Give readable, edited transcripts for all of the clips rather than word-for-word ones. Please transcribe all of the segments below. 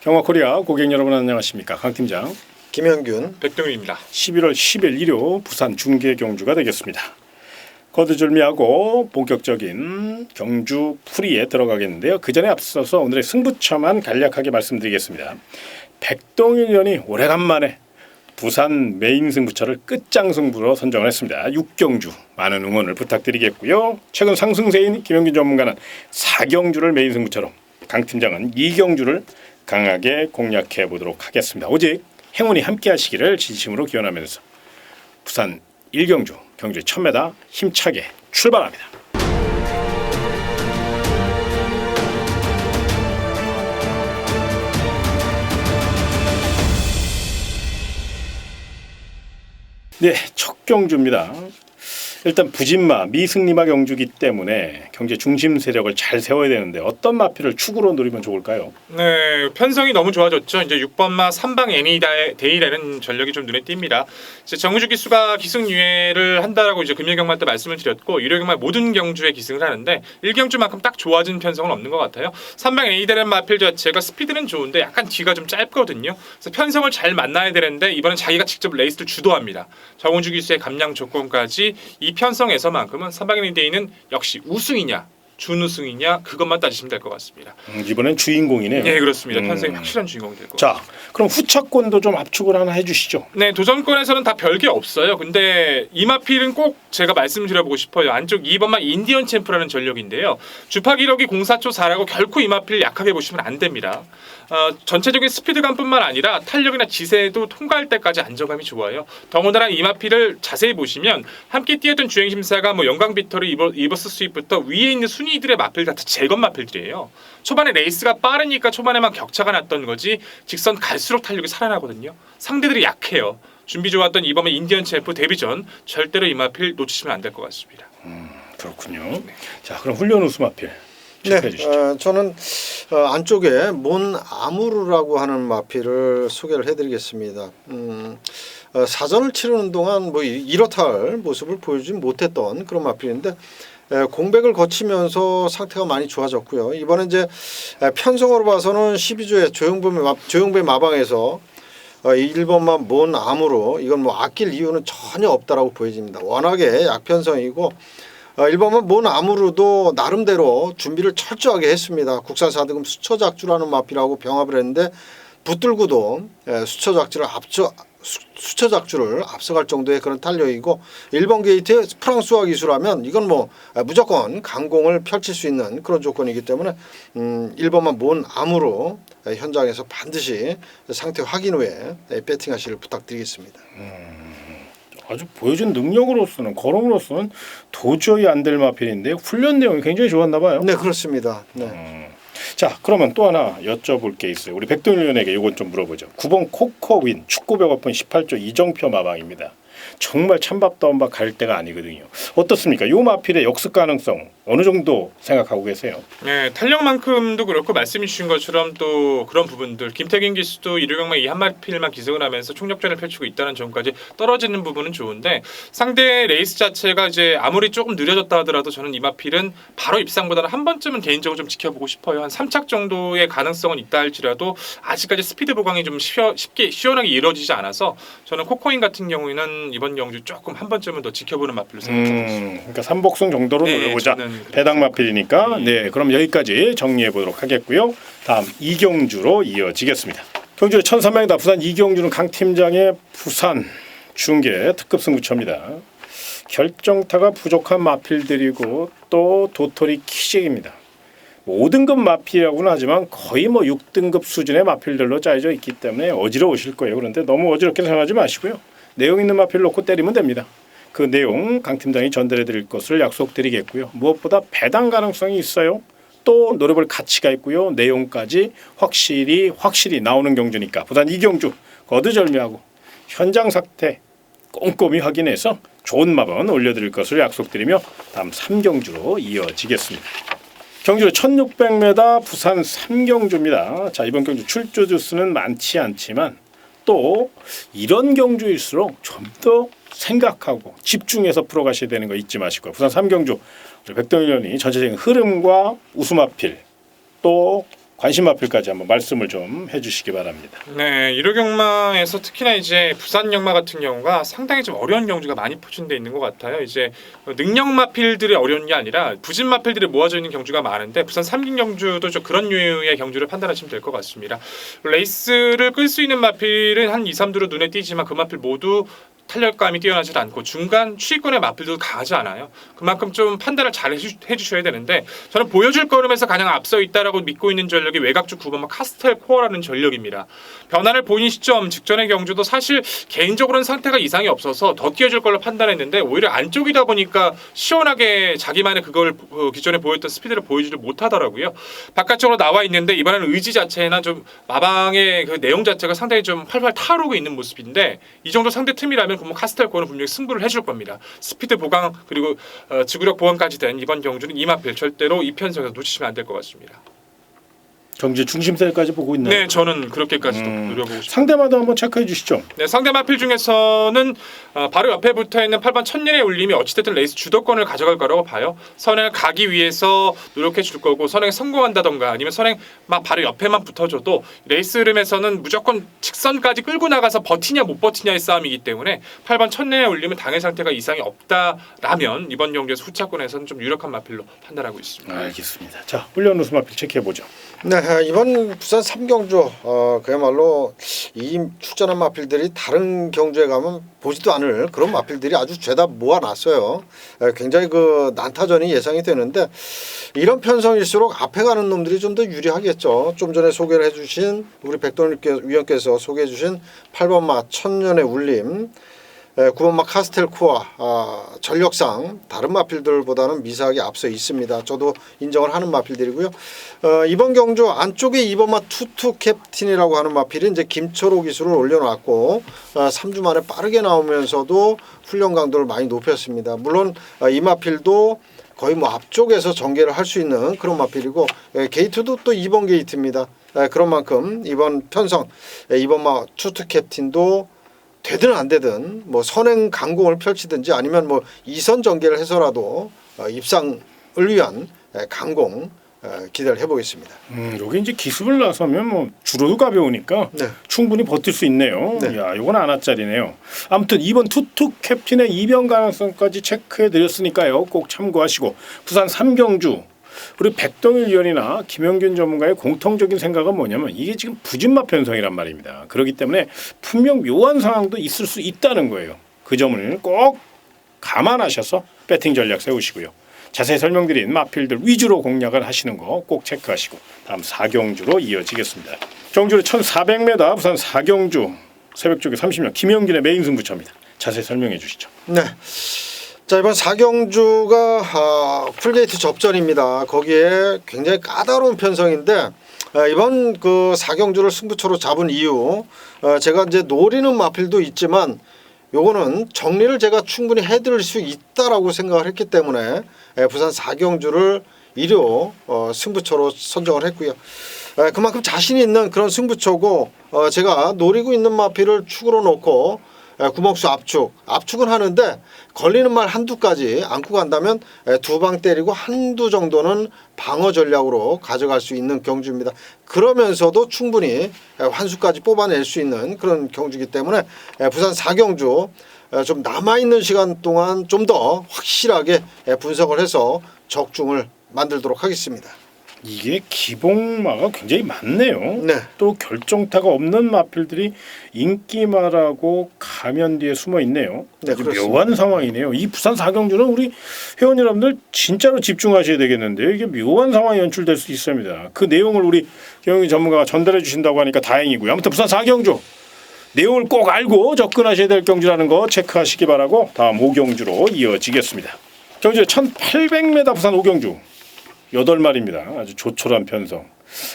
경화코리아 고객 여러분 안녕하십니까. 강 팀장 김현균 백동윤입니다. 11월 10일 일요 부산 중계 경주가 되겠습니다. 거두절미하고 본격적인 경주 풀이에 들어가겠는데요. 그 전에 앞서서 오늘의 승부처만 간략하게 말씀드리겠습니다. 백동윤 의원이 오래간만에 부산 메인 승부처를 끝장승부로 선정을 했습니다. 6경주 많은 응원을 부탁드리겠고요. 최근 상승세인 김현균 전문가는 4경주를 메인 승부처로, 강 팀장은 2경주를 강하게 공략해 보도록 하겠습니다. 오직 행운이 함께 하시기를 진심으로 기원하면서 부산 1경주 경주 1000m 힘차게 출발합니다. 네, 첫 경주입니다. 일단 부진마, 미승리마 경주기 때문에 경제 중심 세력을 잘 세워야 되는데 어떤 마필을 축으로 노리면 좋을까요? 네, 편성이 너무 좋아졌죠. 이제 6번마 3방 애니데이라는 전력이 좀 눈에 띕니다. 이제 정우주 기수가 기승 유예를 한다라고 이제 금요경마 때 말씀을 드렸고, 일요경마 모든 경주에 기승을 하는데 1경주만큼 딱 좋아진 편성은 없는 것 같아요. 3방 애니데이라는 마필 자체가 스피드는 좋은데 약간 뒤가 좀 짧거든요. 그래서 편성을 잘 만나야 되는데 이번엔 자기가 직접 레이스를 주도합니다. 정우주 기수의 감량 조건까지 이 편성에서만큼은 3방 애니데이는 역시 우승이냐 준우승이냐 그것만 따지시면 될 것 같습니다. 이번엔 주인공이네요. 네, 그렇습니다. 편성이 확실한 주인공이 될 것 같습니다. 자, 그럼 후차권도 좀 압축을 하나 해주시죠. 네, 도전권에서는 다 별게 없어요. 근데 이마필은 꼭 제가 말씀드려보고 싶어요. 안쪽 2번마 인디언 챔프라는 전력인데요. 주파 기록이 04초 4라고 결코 이마필 약하게 보시면 안 됩니다. 전체적인 스피드감뿐만 아니라 탄력이나 지세도 통과할 때까지 안정감이 좋아요. 더군다나 이마필을 자세히 보시면 함께 뛰었던 주행심사가 영광비터리 이버스 스윗부터 위에 있는 순위들의 마필 다 제건 마필들이에요. 초반에 레이스가 빠르니까 초반에만 격차가 났던 거지 직선 갈수록 탄력이 살아나거든요. 상대들이 약해요. 준비 좋았던 이번에 인디언 챔프 데뷔 전 절대로 이마필 놓치시면 안 될 것 같습니다. 그렇군요. 네. 자, 그럼 훈련 우수마필 네, 주시죠. 저는 안쪽에 몬 아무르라고 하는 마필을 소개를 해드리겠습니다. 사전을 치르는 동안 이렇다 할 모습을 보여주지 못했던 그런 마필인데 공백을 거치면서 상태가 많이 좋아졌고요. 이번에 이제 편성으로 봐서는 12조의 조용배 마방에서 1번만 몬 아무로 이건 아낄 이유는 전혀 없다라고 보여집니다. 워낙에 약편성이고 1번만 몬 아무로도 나름대로 준비를 철저하게 했습니다. 국산 4등급 수처작주라는 마필하고 병합을 했는데 붙들고도 수처작주를 앞서갈 정도의 그런 탄력이고 1번 게이트의 프랑스화 기수라면 이건 무조건 강공을 펼칠 수 있는 그런 조건이기 때문에 1번만 몬 아무로 현장에서 반드시 상태 확인 후에 배팅하시길 부탁드리겠습니다. 아주 보여준 능력으로서는 걸음으로서는 도저히 안 될 마필인데 훈련 내용이 굉장히 좋았나 봐요. 네, 그렇습니다. 네. 자, 그러면 또 하나 여쭤볼 게 있어요. 우리 백동윤 의원에게 이건 좀 물어보죠. 9번 코코윈 축구벽 오픈 18조 이정표 마방입니다. 정말 찬밥도 한밥 갈 때가 아니거든요. 어떻습니까? 요 마필의 역습 가능성 어느 정도 생각하고 계세요? 네, 탄력만큼도 그렇고 말씀해 주신 것처럼 또 그런 부분들 김태균 기수도 일요경마 이 한 마필만 기승을 하면서 총력전을 펼치고 있다는 점까지 떨어지는 부분은 좋은데 상대 레이스 자체가 이제 아무리 조금 느려졌다 하더라도 저는 이 마필은 바로 입상보다는 한 번쯤은 개인적으로 좀 지켜보고 싶어요. 한 3착 정도의 가능성은 있다 할지라도 아직까지 스피드 보강이 좀 쉽게 시원하게 이루어지지 않아서 저는 코코인 같은 경우에는 이번 경주 조금 한 번쯤은 더 지켜보는 마필로 생각하고 있습니다. 그러니까 삼복승 정도로 네, 노려보자. 저는 배당 마필이니까. 네, 그럼 여기까지 정리해 보도록 하겠고요. 다음 이경주로 이어지겠습니다. 경주의 1300m 부산 이경주는 강 팀장의 부산 중계 특급 승부처입니다. 결정타가 부족한 마필들이고 또 도토리 키재입니다. 5등급 마필이라고는 하지만 거의 6등급 수준의 마필들로 짜여져 있기 때문에 어지러우실 거예요. 그런데 너무 어지럽게 생각하지 마시고요. 내용 있는 마필 놓고 때리면 됩니다. 그 내용 강 팀장이 전달해 드릴 것을 약속드리겠고요. 무엇보다 배당 가능성이 있어요. 또 노려볼 가치가 있고요. 내용까지 확실히 나오는 경주니까 부산 이경주 거두절미하고 현장 상태 꼼꼼히 확인해서 좋은 마번 올려드릴 것을 약속드리며 다음 3경주로 이어지겠습니다. 경주 1600m 부산 3경주입니다. 자, 이번 경주 출조 주수는 많지 않지만 또 이런 경주일수록 좀 더 생각하고 집중해서 풀어가셔야 되는 거 잊지 마시고요. 부산 3경주 백동윤 의원이 전체적인 흐름과 우수마필 또 관심 마필까지 한번 말씀을 좀 해주시기 바랍니다. 네, 1호 경마에서 특히나 이제 부산 경마 같은 경우가 상당히 좀 어려운 경주가 많이 포진돼 있는 것 같아요. 이제 능력 마필들이 어려운 게 아니라 부진 마필들이 모아져 있는 경주가 많은데 부산 3긴 경주도 좀 그런 류의 경주를 판단하시면 될 것 같습니다. 레이스를 끌 수 있는 마필은 한 2, 3두로 눈에 띄지만 그 마필 모두 탄력감이 뛰어나지 않고 중간 추위권의 마필도 강하지 않아요. 그만큼 좀 판단을 잘 해주셔야 되는데 저는 보여줄 걸음에서 가장 앞서 있다라고 믿고 있는 전력이 외곽주 9번마 카스텔 코어라는 전력입니다. 변화를 보인 시점 직전의 경주도 사실 개인적으로는 상태가 이상이 없어서 더 뛰어줄 걸로 판단했는데 오히려 안쪽이다 보니까 시원하게 자기만의 그걸 기존에 보였던 스피드를 보여주지 못하더라고요. 바깥쪽으로 나와 있는데 이번에는 의지 자체나 좀 마방의 그 내용 자체가 상당히 좀 활발 타오르고 있는 모습인데 이 정도 상대 틈이라면 그러면 카스텔코는 분명히 승부를 해줄 겁니다. 스피드 보강 그리고 지구력 보강까지 된 이번 경주는 이마필 절대로 이 편성에서 놓치시면 안 될 것 같습니다. 경주 중심세까지 보고 있나요? 네, 저는 그렇게까지도 노려보고 싶습니다. 상대마다 한번 체크해 주시죠. 네, 상대 마필 중에서는 바로 옆에 붙어있는 8번 천년의 울림이 어찌됐든 레이스 주도권을 가져갈 거라고 봐요. 선행을 가기 위해서 노력해 줄 거고 선행에 성공한다던가 아니면 선행 막 바로 옆에만 붙어줘도 레이스 흐름에서는 무조건 직선까지 끌고 나가서 버티냐 못 버티냐의 싸움이기 때문에 8번 천년의 울림은 당의 상태가 이상이 없다라면 이번 경기에서 후차권에서는 좀 유력한 마필로 판단하고 있습니다. 알겠습니다. 자, 훈련 우수 마필 체크해 보죠. 네, 이번 부산 3경주 그야말로 이 출전한 마필들이 다른 경주에 가면 보지도 않을 그런 마필들이 아주 죄다 모아놨어요. 굉장히 그 난타전이 예상이 되는데 이런 편성일수록 앞에 가는 놈들이 좀 더 유리하겠죠. 좀 전에 소개를 해주신 우리 백돈 위원께서 소개해주신 8번마 천년의 울림 9번마 카스텔 코어 전력상 다른 마필들보다는 미세하게 앞서 있습니다. 저도 인정을 하는 마필들이고요. 이번 경주 안쪽에 2번마 투투 캡틴이라고 하는 마필이 이제 김철호 기술을 올려놨고 3주 만에 빠르게 나오면서도 훈련 강도를 많이 높였습니다. 물론 이 마필도 거의 뭐 앞쪽에서 전개를 할 수 있는 그런 마필이고 게이트도 또 2번 게이트입니다. 그런 만큼 이번 편성 2번마 투투 캡틴도 되든 안 되든 뭐 선행 강공을 펼치든지 아니면 뭐 2선 전개를 해서라도 입상을 위한 강공 기대를 해보겠습니다. 여기 이제 기습을 나서면 뭐 주로도 가벼우니까 네. 충분히 버틸 수 있네요. 네. 야, 이건 안아짜리네요. 아무튼 이번 투투 캡틴의 이변 가능성까지 체크해 드렸으니까요. 꼭 참고하시고 부산 3경주 우리 백동일 위원이나 김영균 전문가의 공통적인 생각은 뭐냐면 이게 지금 부진마 편성이란 말입니다. 그렇기 때문에 분명 묘한 상황도 있을 수 있다는 거예요. 그 점을 꼭 감안하셔서 배팅 전략 세우시고요. 자세히 설명드린 마필들 위주로 공략을 하시는 거 꼭 체크하시고 다음 4경주로 이어지겠습니다. 경주로 1400m 부산 4경주 새벽 쪽에 30명 김영균의 메인 승부처입니다. 자세히 설명해 주시죠. 네. 자, 이번 4경주가 풀게이트 접전입니다. 거기에 굉장히 까다로운 편성인데 이번 그 4경주를 승부처로 잡은 이유 제가 이제 노리는 마필도 있지만 요거는 정리를 제가 충분히 해드릴 수 있다라고 생각을 했기 때문에 부산 4경주를 1호 승부처로 선정을 했고요. 그만큼 자신 있는 그런 승부처고 제가 노리고 있는 마필을 축으로 놓고 구멍수 압축은 하는데 걸리는 말 한두 가지 안고 간다면 두 방 때리고 한두 정도는 방어 전략으로 가져갈 수 있는 경주입니다. 그러면서도 충분히 환수까지 뽑아낼 수 있는 그런 경주이기 때문에 부산 4경주 좀 남아있는 시간 동안 좀 더 확실하게 분석을 해서 적중을 만들도록 하겠습니다. 이게 기복마가 굉장히 많네요. 네. 또 결정타가 없는 마필들이 인기마라고 가면 뒤에 숨어 있네요. 네, 아주 그렇습니다. 묘한 상황이네요. 이 부산 4경주는 우리 회원 여러분들 진짜로 집중하셔야 되겠는데요. 이게 묘한 상황이 연출될 수 있습니다. 그 내용을 우리 경영진 전문가가 전달해 주신다고 하니까 다행이고요. 아무튼 부산 4경주 내용을 꼭 알고 접근하셔야 될 경주라는 거 체크하시기 바라고 다음 5경주로 이어지겠습니다. 경주 1800m 부산 5경주 8마리입니다. 아주 조촐한 편성.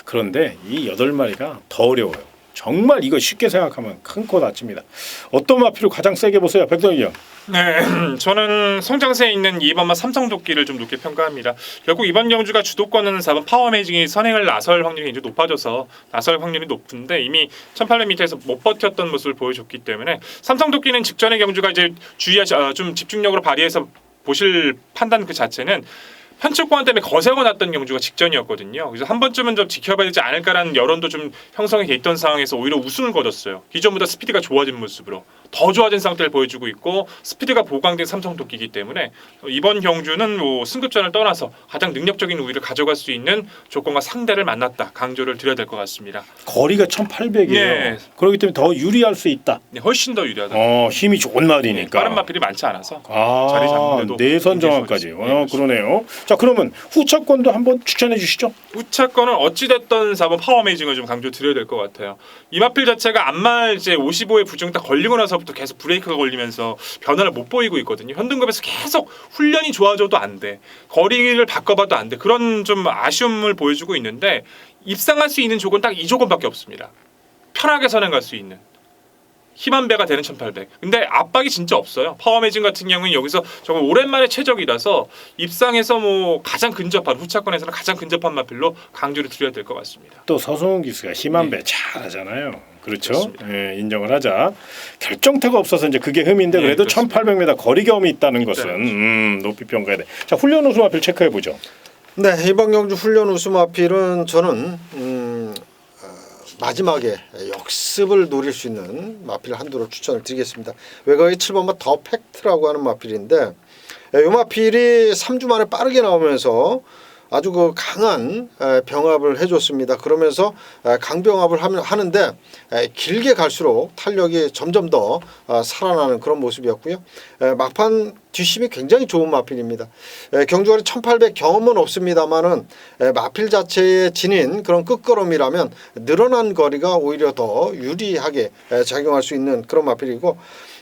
그런데 이 8마리가 더 어려워요. 정말 이거 쉽게 생각하면 큰 코 다칩니다. 어떤 마필을 가장 세게 보세요? 백동이요. 네, 저는 성장세에 있는 2번마 삼성도끼를 좀 높게 평가합니다. 결국 이번 경주가 주도권은 4번 파워매직이 선행을 나설 확률이 굉장히 높아져서 나설 확률이 높은데 이미 1800m에서 못 버텼던 모습을 보여줬기 때문에 삼성도끼는 직전의 경주가 이제 좀 집중력으로 발휘해서 보실 판단 그 자체는 현측공안 때문에 거세고 났던 경주가 직전이었거든요. 그래서 한 번쯤은 좀 지켜봐야 되지 않을까라는 여론도 좀 형성이 돼 있던 상황에서 오히려 우승을 거뒀어요. 기존보다 스피드가 좋아진 모습으로 더 좋아진 상태를 보여주고 있고 스피드가 보강된 삼성토끼이기 때문에 이번 경주는 뭐 승급전을 떠나서 가장 능력적인 우위를 가져갈 수 있는 조건과 상대를 만났다. 강조를 드려야 될 것 같습니다. 거리가 1,800이에요. 네. 그렇기 때문에 더 유리할 수 있다. 네, 훨씬 더 유리하다. 힘이 좋은 말이니까. 빠른 마필이 많지 않아서 자리 잡는데도 내선 정확까지. 그러네요. 자, 그러면 후차권도 한번 추천해 주시죠. 후차권은 어찌됐든 4번 파워메이징을 좀 강조 드려야 될 것 같아요. 이마필 자체가 안말 이제 55에 부중 딱 걸리고 나서부터 계속 브레이크가 걸리면서 변화를 못 보이고 있거든요. 현등급에서 계속 훈련이 좋아져도 안 돼. 거리를 바꿔봐도 안 돼. 그런 좀 아쉬움을 보여주고 있는데 입상할 수 있는 조건 딱 이 조건밖에 없습니다. 편하게 선행갈 수 있는. 힘한 배가 되는 1800. 근데 압박이 진짜 없어요. 파워매진 같은 경우는 여기서 정말 오랜만에 최적이라서 입상에서 뭐 가장 근접한 후차권에서는 가장 근접한 마필로 강조를 드려야 될 것 같습니다. 또 서성훈 기수가 힘한 배 잘하잖아요. 그렇죠. 그렇습니다. 예, 인정을 하자. 결정타가 없어서 이제 그게 흠인데 그래도 그렇습니다. 1800m 거리 경험이 있다는 것은 높이 평가해야 돼. 자, 훈련 우수 마필 체크해 보죠. 네, 이번 경주 훈련 우수 마필은 저는 마지막에 역습을 노릴 수 있는 마필 한두를 추천을 드리겠습니다. 외곽의 7번마 더 팩트라고 하는 마필인데 이 마필이 3주 만에 빠르게 나오면서 아주 그 강한 병합을 해줬습니다. 그러면서 강병합을 하는데 길게 갈수록 탄력이 점점 더 살아나는 그런 모습이었고요. 막판 뒷심이 굉장히 좋은 마필입니다. 경주거리 1800 경험은 없습니다만은 마필 자체의 지닌 그런 끝걸음이라면 늘어난 거리가 오히려 더 유리하게 작용할 수 있는 그런 마필이고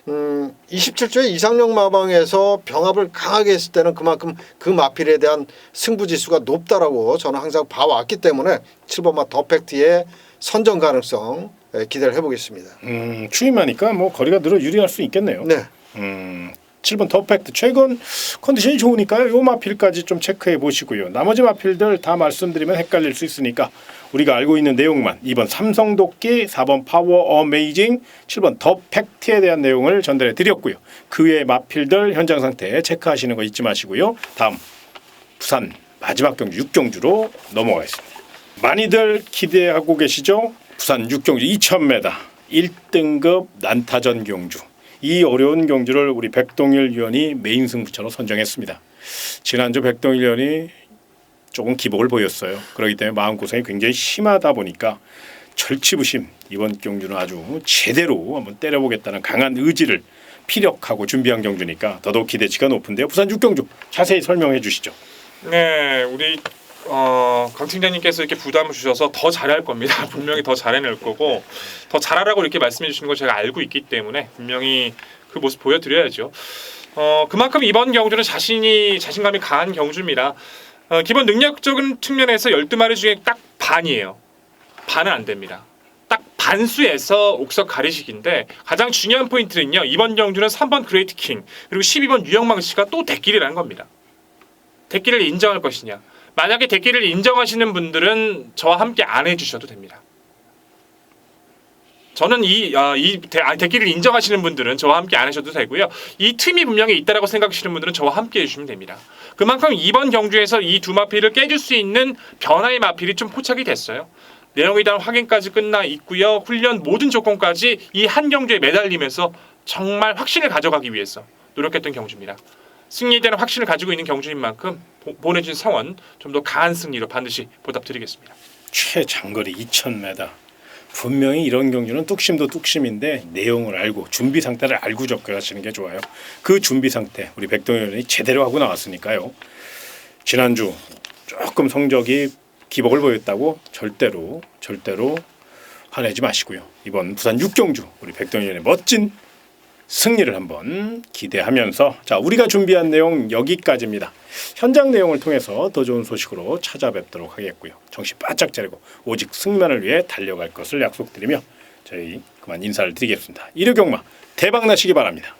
27조의 이상형 마방에서 병합을 강하게 했을 때는 그만큼 그 마필에 대한 승부지수가 높다라고 저는 항상 봐왔기 때문에 7번마 더 팩트의 선정 가능성 기대를 해보겠습니다. 추임하니까 뭐 거리가 늘어 유리할 수 있겠네요. 네. 7번 더 팩트 최근 컨디션이 좋으니까요. 요 마필까지 좀 체크해 보시고요. 나머지 마필들 다 말씀드리면 헷갈릴 수 있으니까 우리가 알고 있는 내용만 2번 삼성도끼, 4번 파워 어메이징, 7번 더 팩트에 대한 내용을 전달해 드렸고요. 그 외의 마필들 현장 상태 체크하시는 거 잊지 마시고요. 다음 부산 마지막 경주 6경주로 넘어가겠습니다. 많이들 기대하고 계시죠? 부산 6경주 2000m 1등급 난타전 경주. 이 어려운 경주를 우리 백동일 위원이 메인 승부처로 선정했습니다. 지난주 백동일 위원이 조금 기복을 보였어요. 그렇기 때문에 마음고생이 굉장히 심하다 보니까 절치부심 이번 경주는 아주 제대로 한번 때려보겠다는 강한 의지를 피력하고 준비한 경주니까 더더욱 기대치가 높은데요. 부산 6경주 자세히 설명해 주시죠. 네, 우리 강 팀장님께서 이렇게 부담을 주셔서 더 잘할 겁니다. 분명히 더 잘해낼 거고 더 잘하라고 이렇게 말씀해 주시는 걸 제가 알고 있기 때문에 분명히 그 모습 보여드려야죠. 그만큼 이번 경주는 자신감이 강한 경주입니다. 기본 능력적인 측면에서 12마리 중에 딱 반이에요. 반은 안 됩니다. 딱 반수에서 옥석 가리식인데 가장 중요한 포인트는요. 이번 경주는 3번 그레이트 킹 그리고 12번 유영망 씨가 또 대끼리라는 겁니다. 대끼리를 인정할 것이냐. 만약에 대끼리를 인정하시는 분들은 저와 함께 안 해주셔도 됩니다. 저는 대끼리를 인정하시는 분들은 저와 함께 안 하셔도 되고요. 이 틈이 분명히 있다라고 생각하시는 분들은 저와 함께 해주시면 됩니다. 그만큼 이번 경주에서 이 두 마필을 깨줄 수 있는 변화의 마필이 좀 포착이 됐어요. 내용에 대한 확인까지 끝나 있고요. 훈련 모든 조건까지 이 한 경주에 매달리면서 정말 확신을 가져가기 위해서 노력했던 경주입니다. 승리에 대한 확신을 가지고 있는 경주인 만큼 보내준 성원 좀 더 강한 승리로 반드시 보답드리겠습니다. 최장거리 2000m 분명히 이런 경주는 뚝심도 뚝심인데 내용을 알고 준비 상태를 알고 접근하시는 게 좋아요. 그 준비 상태 우리 백동현 의원이 제대로 하고 나왔으니까요. 지난주 조금 성적이 기복을 보였다고 절대로 화내지 마시고요. 이번 부산 6경주 우리 백동현 의원의 멋진 승리를 한번 기대하면서 자 우리가 준비한 내용 여기까지입니다. 현장 내용을 통해서 더 좋은 소식으로 찾아뵙도록 하겠고요. 정신 바짝 차리고 오직 승리만을 위해 달려갈 것을 약속드리며 저희 그만 인사를 드리겠습니다. 일요경마 대박 나시기 바랍니다.